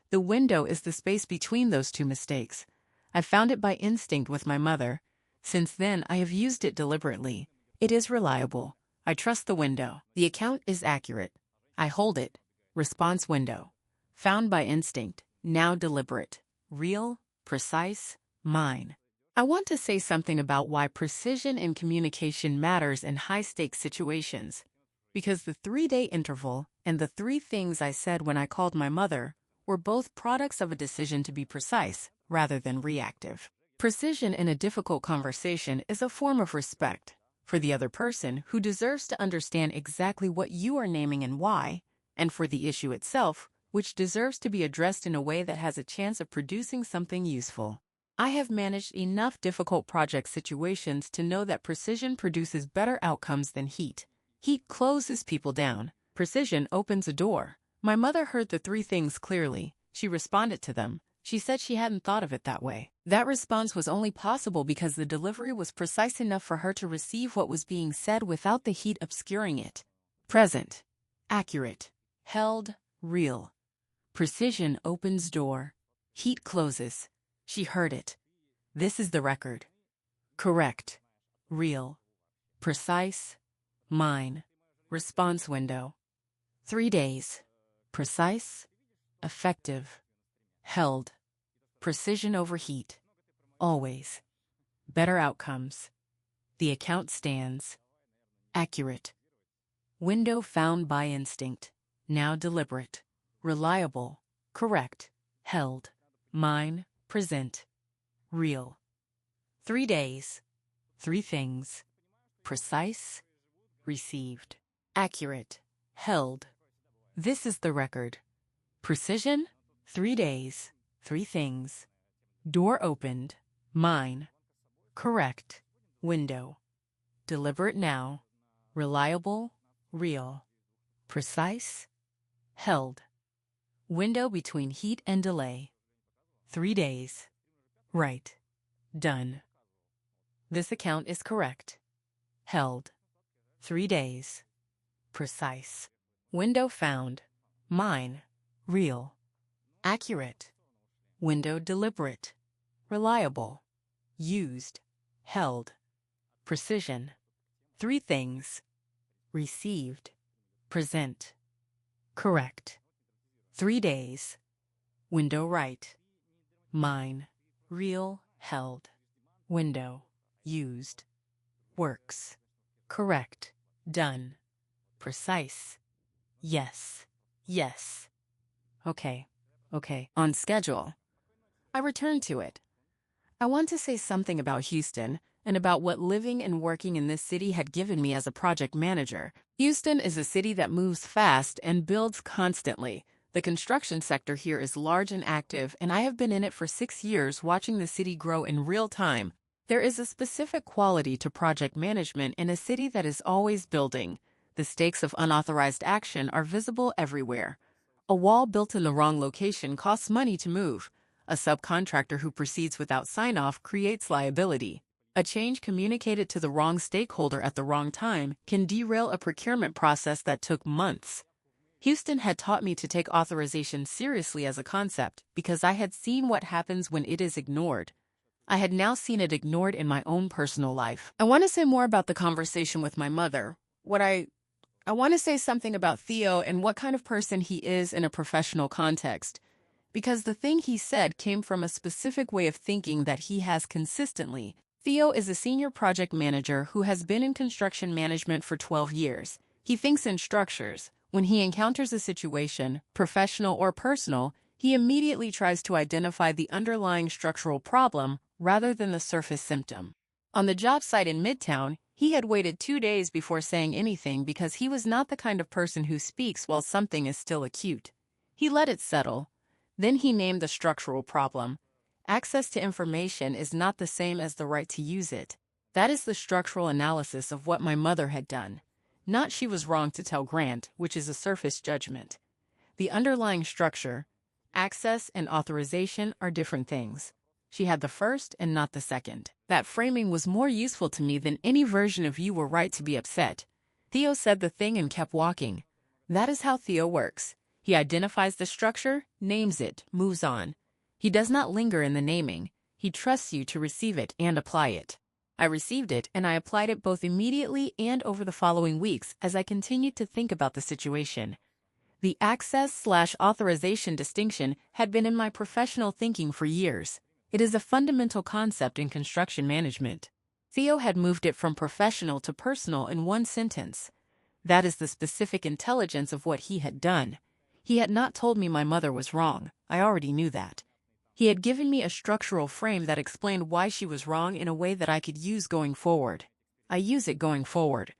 The window is the space between those two mistakes. I found it by instinct with my mother. Since then, I have used it deliberately. It is reliable. I trust the window. The account is accurate. I hold it. Response window. Found by instinct. Now deliberate. Real, precise, mine. I want to say something about why precision in communication matters in high-stakes situations. Because the 3-day interval and the 3 things I said when I called my mother were both products of a decision to be precise rather than reactive. Precision in a difficult conversation is a form of respect for the other person who deserves to understand exactly what you are naming and why, and for the issue itself, which deserves to be addressed in a way that has a chance of producing something useful. I have managed enough difficult project situations to know that precision produces better outcomes than heat. Heat closes people down. Precision opens a door. My mother heard the 3 things clearly. She responded to them. She said she hadn't thought of it that way. That response was only possible because the delivery was precise enough for her to receive what was being said without the heat obscuring it. Present. Accurate. Held. Real. Precision opens door. Heat closes. She heard it. This is the record. Correct. Real. Precise. Mine. Response window. 3 days. Precise. Effective. Held. Precision over heat. Always. Better outcomes. The account stands. Accurate. Window found by instinct. Now deliberate. Reliable. Correct. Held. Mine. Present. Real. 3 days. 3 things. Precise. Received. Accurate. Held. This is the record. Precision. 3 days. 3 things. Door opened. Mine. Correct. Window. Deliberate now. Reliable. Real. Precise. Held. Window between heat and delay. 3 days. Right. Done. This account is correct. Held. 3 days. Precise. Window found. Mine. Real. Accurate. Window deliberate. Reliable. Used. Held. Precision. 3 things. Received. Present. Correct. 3 days. Window right. Mine. Real. Held. Window. Used. Works. Correct. Done. Precise. Yes. Yes. Okay. On schedule. I return to it. I want to say something about Houston and about what living and working in this city had given me as a project manager. Houston is a city that moves fast and builds constantly. The construction sector here is large and active, and I have been in it for 6 years watching the city grow in real time. There is a specific quality to project management in a city that is always building. The stakes of unauthorized action are visible everywhere. A wall built in the wrong location costs money to move. A subcontractor who proceeds without sign-off creates liability. A change communicated to the wrong stakeholder at the wrong time can derail a procurement process that took months. Houston had taught me to take authorization seriously as a concept because I had seen what happens when it is ignored. I had now seen it ignored in my own personal life. I want to say more about the conversation with my mother. I want to say something about Theo and what kind of person he is in a professional context. Because the thing he said came from a specific way of thinking that he has consistently. Theo is a senior project manager who has been in construction management for 12 years. He thinks in structures. When he encounters a situation, professional or personal, he immediately tries to identify the underlying structural problem rather than the surface symptom. On the job site in Midtown, he had waited 2 days before saying anything because he was not the kind of person who speaks while something is still acute. He let it settle. Then he named the structural problem. Access to information is not the same as the right to use it. That is the structural analysis of what my mother had done. Not she was wrong to tell Grant, which is a surface judgment. The underlying structure, access and authorization are different things. She had the first and not the second. That framing was more useful to me than any version of "you were right to be upset." Theo said the thing and kept walking. That is how Theo works. He identifies the structure, names it, moves on. He does not linger in the naming. He trusts you to receive it and apply it. I received it and I applied it both immediately and over the following weeks as I continued to think about the situation. The access/authorization distinction had been in my professional thinking for years. It is a fundamental concept in construction management. Theo had moved it from professional to personal in one sentence. That is the specific intelligence of what he had done. He had not told me my mother was wrong. I already knew that. He had given me a structural frame that explained why she was wrong in a way that I could use going forward. I use it going forward.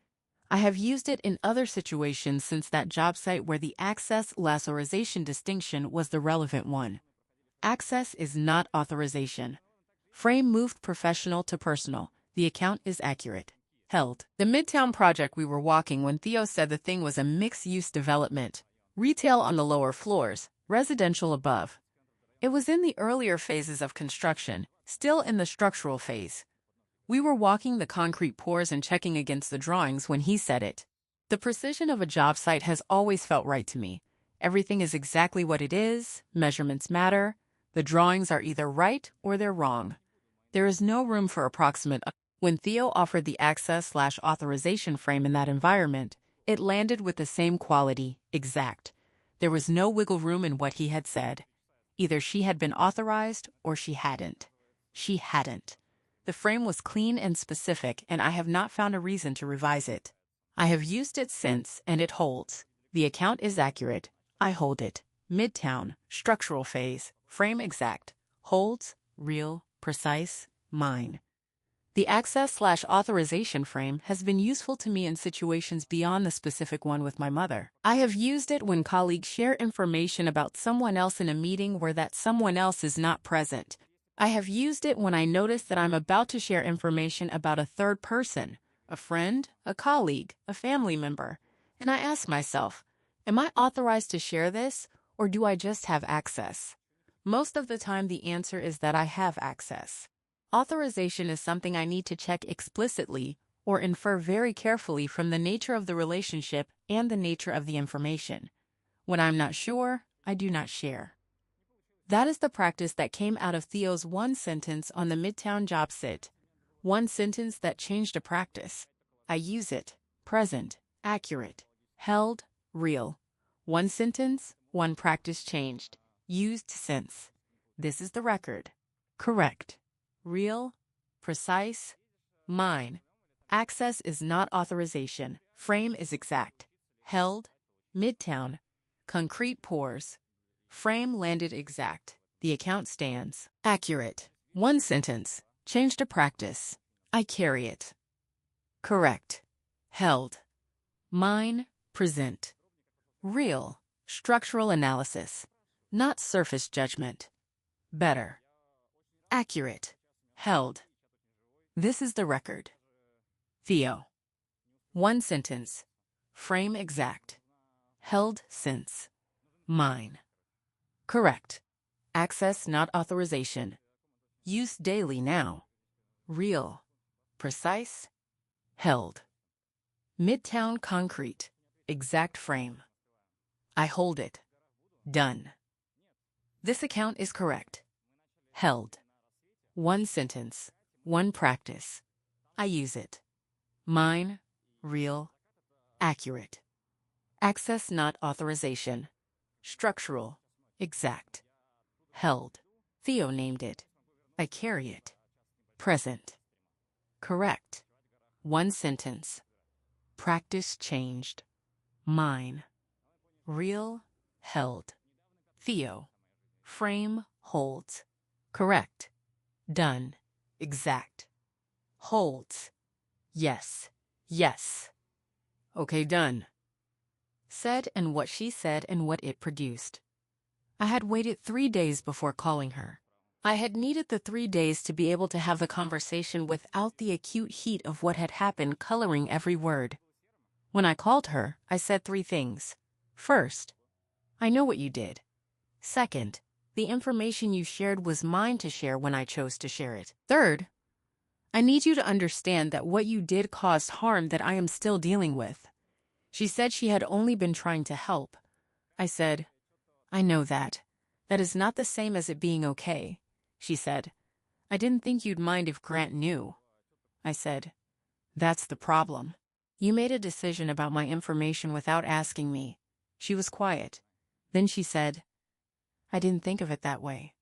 I have used it in other situations since that job site where the access/authorization distinction was the relevant one. Access is not authorization. Frame moved professional to personal. The account is accurate. Held. The Midtown project we were walking when Theo said the thing was a mixed-use development. Retail on the lower floors, residential above. It was in the earlier phases of construction, still in the structural phase. We were walking the concrete pours and checking against the drawings when he said it. The precision of a job site has always felt right to me. Everything is exactly what it is, measurements matter, the drawings are either right or they're wrong. There is no room for approximate. When Theo offered the access/authorization frame in that environment, it landed with the same quality, exact. There was no wiggle room in what he had said. Either she had been authorized or she hadn't. She hadn't. The frame was clean and specific, and I have not found a reason to revise it. I have used it since, and it holds. The account is accurate. I hold it. Midtown, structural phase, frame exact, holds, real, precise, mine. The access/authorization frame has been useful to me in situations beyond the specific one with my mother. I have used it when colleagues share information about someone else in a meeting where that someone else is not present. I have used it when I notice that I'm about to share information about a third person, a friend, a colleague, a family member, and I ask myself, am I authorized to share this, or do I just have access? Most of the time the answer is that I have access. Authorization is something I need to check explicitly or infer very carefully from the nature of the relationship and the nature of the information. When I'm not sure, I do not share. That is the practice that came out of Theo's one sentence on the Midtown job site. One sentence that changed a practice. I use it. Present. Accurate. Held. Real. One sentence, one practice changed. Used since. This is the record. Correct. Real. Precise. Mine. Access is not authorization. Frame is exact. Held. Midtown. Concrete pours. Frame landed exact. The account stands. Accurate. One sentence. Changed to practice. I carry it. Correct. Held. Mine. Present. Real. Structural analysis. Not surface judgment. Better. Accurate. Held. This is the record. Theo. One sentence. Frame exact. Held since. Mine. Correct. Access not authorization. Use daily now. Real. Precise. Held. Midtown concrete. Exact frame. I hold it. Done. This account is correct. Held. One sentence. One practice. I use it. Mine. Real. Accurate. Access not authorization. Structural. Exact. Held. Theo named it. I carry it. Present. Correct. One sentence. Practice changed. Mine. Real. Held. Theo. Frame. Holds. Correct. Done. Exact. Holds. Yes. Yes. Okay, done. Said and what she said and what it produced. I had waited 3 days before calling her. I had needed the 3 days to be able to have the conversation without the acute heat of what had happened coloring every word. When I called her, I said 3 things. First, I know what you did. Second, the information you shared was mine to share when I chose to share it. Third, I need you to understand that what you did caused harm that I am still dealing with. She said she had only been trying to help. I said, I know that. That is not the same as it being okay. She said, I didn't think you'd mind if Grant knew. I said, that's the problem. You made a decision about my information without asking me. She was quiet. Then she said, I didn't think of it that way.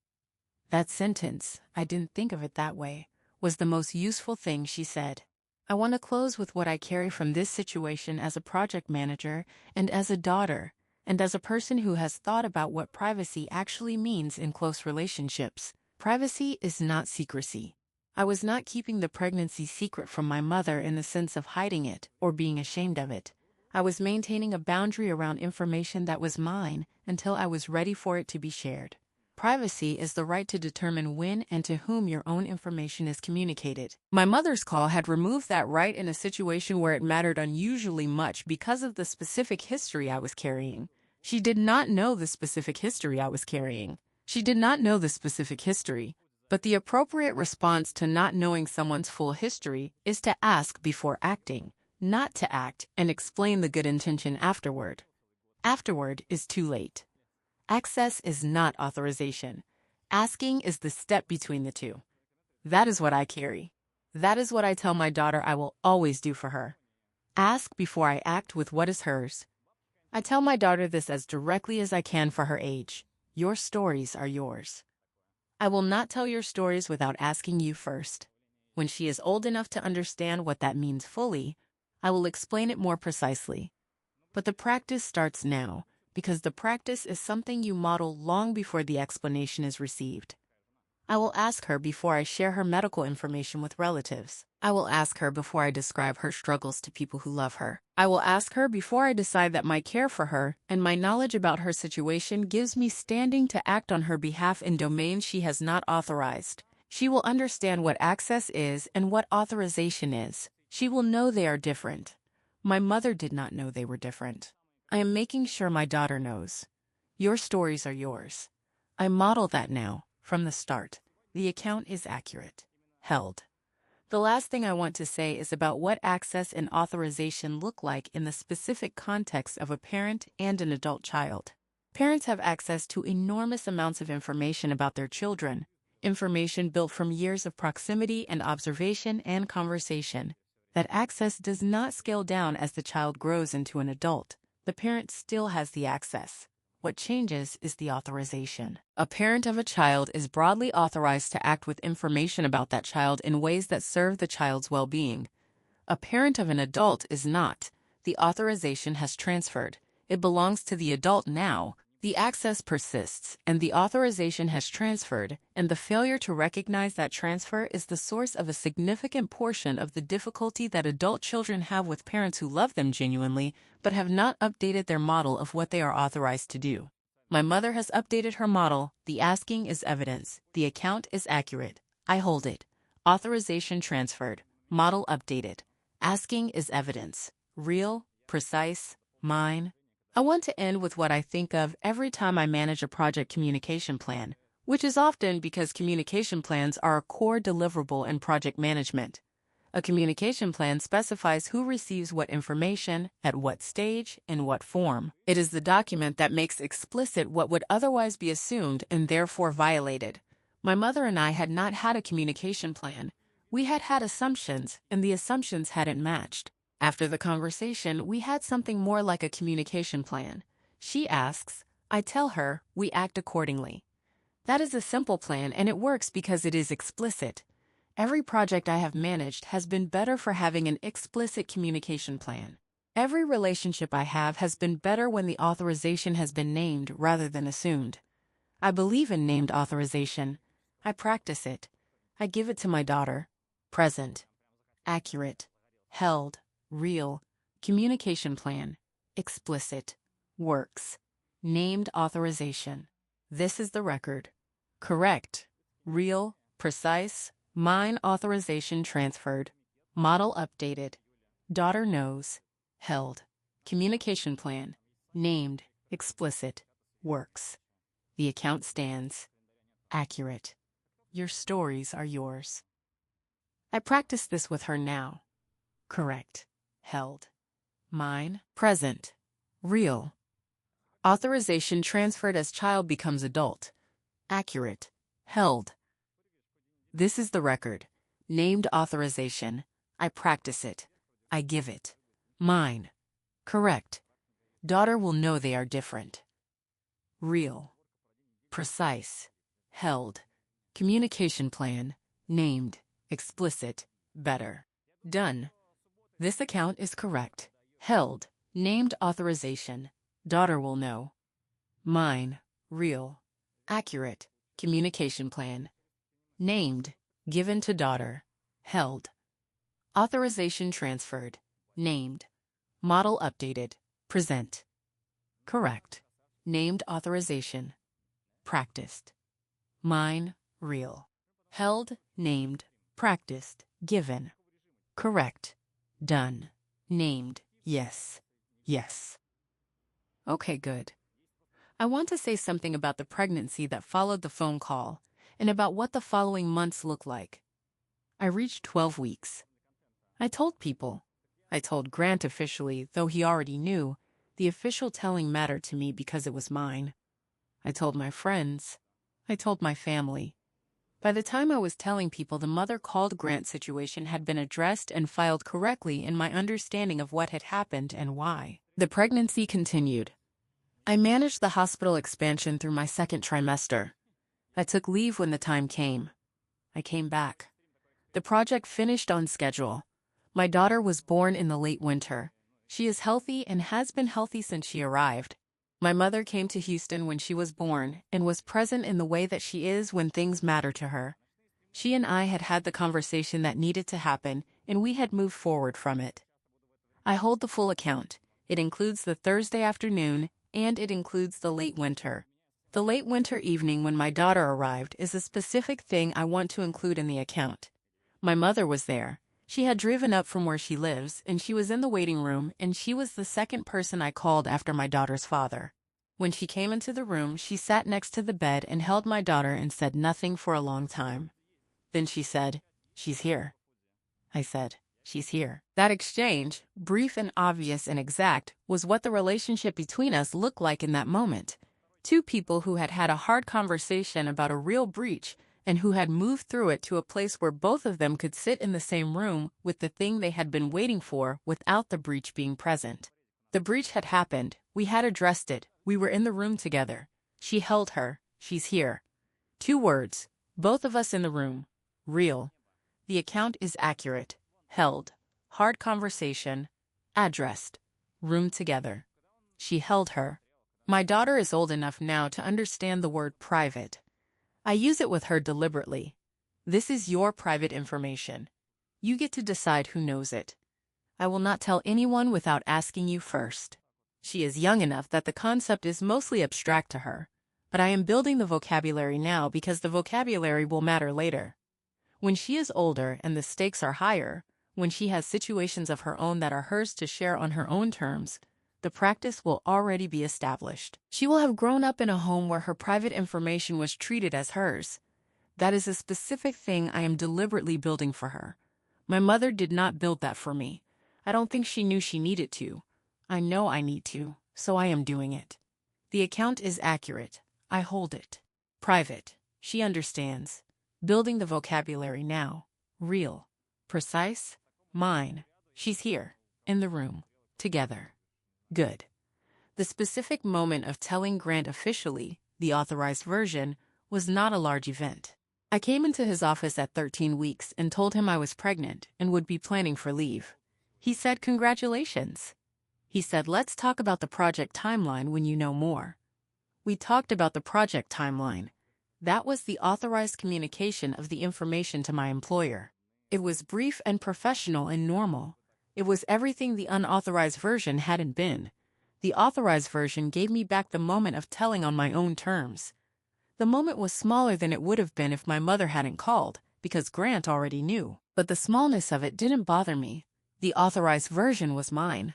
That sentence, I didn't think of it that way, was the most useful thing she said. I want to close with what I carry from this situation as a project manager and as a daughter, and as a person who has thought about what privacy actually means in close relationships. Privacy is not secrecy. I was not keeping the pregnancy secret from my mother in the sense of hiding it or being ashamed of it. I was maintaining a boundary around information that was mine until I was ready for it to be shared. Privacy is the right to determine when and to whom your own information is communicated. My mother's call had removed that right in a situation where it mattered unusually much because of the specific history I was carrying. She did not know the specific history I was carrying. She did not know the specific history. But the appropriate response to not knowing someone's full history is to ask before acting, not to act and explain the good intention afterward. Afterward is too late. Access is not authorization. Asking is the step between the two. That is what I carry. That is what I tell my daughter I will always do for her. Ask before I act with what is hers. I tell my daughter this as directly as I can for her age. Your stories are yours. I will not tell your stories without asking you first. When she is old enough to understand what that means fully, I will explain it more precisely. But the practice starts now, because the practice is something you model long before the explanation is received. I will ask her before I share her medical information with relatives. I will ask her before I describe her struggles to people who love her. I will ask her before I decide that my care for her and my knowledge about her situation gives me standing to act on her behalf in domains she has not authorized. She will understand what access is and what authorization is. She will know they are different. My mother did not know they were different. I am making sure my daughter knows. Your stories are yours. I model that now, from the start. The account is accurate. Held. The last thing I want to say is about what access and authorization look like in the specific context of a parent and an adult child. Parents have access to enormous amounts of information about their children, information built from years of proximity and observation and conversation. That access does not scale down as the child grows into an adult. The parent still has the access. What changes is the authorization. A parent of a child is broadly authorized to act with information about that child in ways that serve the child's well-being. A parent of an adult is not. The authorization has transferred. It belongs to the adult now. The access persists, and the authorization has transferred, and the failure to recognize that transfer is the source of a significant portion of the difficulty that adult children have with parents who love them genuinely, but have not updated their model of what they are authorized to do. My mother has updated her model. The asking is evidence. The account is accurate. I hold it. Authorization transferred. Model updated. Asking is evidence. Real, precise, mine. I want to end with what I think of every time I manage a project communication plan, which is often because communication plans are a core deliverable in project management. A communication plan specifies who receives what information, at what stage, in what form. It is the document that makes explicit what would otherwise be assumed and therefore violated. My mother and I had not had a communication plan. We had had assumptions, and the assumptions hadn't matched. After the conversation, we had something more like a communication plan. She asks, I tell her, we act accordingly. That is a simple plan, and it works because it is explicit. Every project I have managed has been better for having an explicit communication plan. Every relationship I have has been better when the authorization has been named rather than assumed. I believe in named authorization. I practice it. I give it to my daughter. Present. Accurate. Held. Real. Communication plan. Explicit. Works. Named authorization. This is the record. Correct. Real. Precise. Mine authorization transferred. Model updated. Daughter knows. Held. Communication plan. Named. Explicit. Works. The account stands. Accurate. Your stories are yours. I practice this with her now. Correct. Held. Mine. Present. Real. Authorization transferred as child becomes adult. Accurate. Held. This is the record. Named authorization. I practice it. I give it. Mine. Correct. Daughter will know they are different. Real. Precise. Held. Communication plan. Named. Explicit. Better. Done. This account is correct. Held. Named authorization. Daughter will know. Mine. Real. Accurate. Communication plan. Named. Given to daughter. Held. Authorization transferred. Named. Model updated. Present. Correct. Named authorization. Practiced. Mine. Real. Held. Named. Practiced. Given. Correct. Done. Named. Yes. Yes. Okay, good. I want to say something about the pregnancy that followed the phone call and about what the following months look like. I reached 12 weeks. I told people. I told Grant officially, though he already knew. The official telling mattered to me because it was mine. I told my friends. I told my family. By the time I was telling people, the mother called Grant situation had been addressed and filed correctly in my understanding of what had happened and why. The pregnancy continued. I managed the hospital expansion through my second trimester. I took leave when the time came. I came back. The project finished on schedule. My daughter was born in the late winter. She is healthy and has been healthy since she arrived. My mother came to Houston when she was born and was present in the way that she is when things matter to her. She and I had had the conversation that needed to happen, and we had moved forward from it. I hold the full account. It includes the Thursday afternoon, and it includes the late winter. The late winter evening when my daughter arrived is a specific thing I want to include in the account. My mother was there. She had driven up from where she lives, and she was in the waiting room, and she was the second person I called after my daughter's father. When she came into the room, she sat next to the bed and held my daughter and said nothing for a long time. Then she said, "She's here." I said, "She's here." That exchange, brief and obvious and exact, was what the relationship between us looked like in that moment. Two people who had had a hard conversation about a real breach and who had moved through it to a place where both of them could sit in the same room with the thing they had been waiting for without the breach being present. The breach had happened. We had addressed it. We were in the room together. She held her. She's here. 2 words. Both of us in the room. Real. The account is accurate. Held. Hard conversation. Addressed. Room together. She held her. My daughter is old enough now to understand the word private. I use it with her deliberately. This is your private information. You get to decide who knows it. I will not tell anyone without asking you first. She is young enough that the concept is mostly abstract to her, but I am building the vocabulary now because the vocabulary will matter later. When she is older and the stakes are higher, when she has situations of her own that are hers to share on her own terms, the practice will already be established. She will have grown up in a home where her private information was treated as hers. That is a specific thing I am deliberately building for her. My mother did not build that for me. I don't think she knew she needed to. I know I need to, so I am doing it. The account is accurate. I hold it. Private. She understands. Building the vocabulary now. Real. Precise. Mine. She's here. In the room. Together. Good. The specific moment of telling Grant officially, the authorized version, was not a large event. I came into his office at 13 weeks and told him I was pregnant and would be planning for leave. He said, "Congratulations." He said, "Let's talk about the project timeline when you know more." We talked about the project timeline. That was the authorized communication of the information to my employer. It was brief and professional and normal. It was everything the unauthorized version hadn't been. The authorized version gave me back the moment of telling on my own terms. The moment was smaller than it would have been if my mother hadn't called, because Grant already knew. But the smallness of it didn't bother me. The authorized version was mine.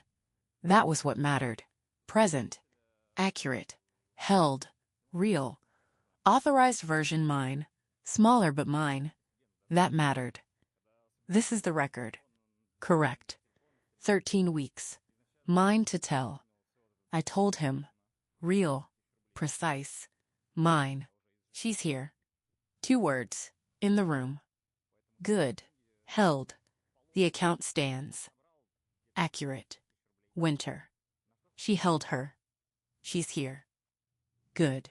That was what mattered. Present, accurate, held, real. Authorized version mine. Smaller but mine. That mattered. This is the record. Correct. 13 weeks. Mine to tell. I told him. Real. Precise. Mine. She's here. 2 words. In the room. Good. Held. The account stands. Accurate. Winter. She held her. She's here. Good.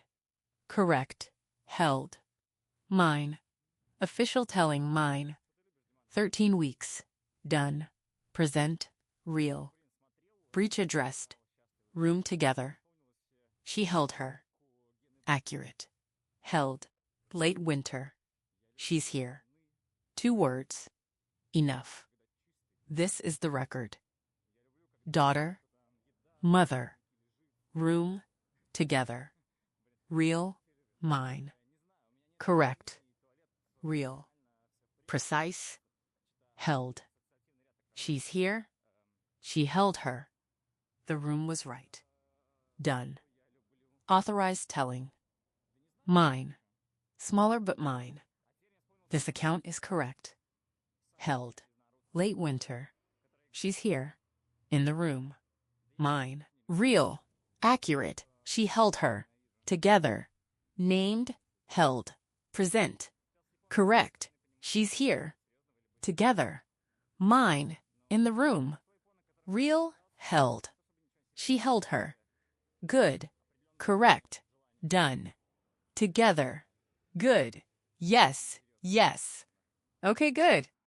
Correct. Held. Mine. Official telling mine. 13 weeks. Done. Present. Real. Breach addressed. Room together. She held her. Accurate. Held. Late winter. She's here. 2 words. Enough. This is the record. Daughter. Mother. Room. Together. Real. Mine. Correct. Real. Precise. Held. She's here. She held her. The room was right. Done. Authorized telling. Mine. Smaller but mine. This account is correct. Held. Late winter. She's here. In the room. Mine. Real. Accurate. She held her. Together. Named. Held. Present. Correct. She's here. Together. Mine. In the room. Real. Held. She held her. Good. Correct. Done. Together. Good. Yes. Yes. Okay, good.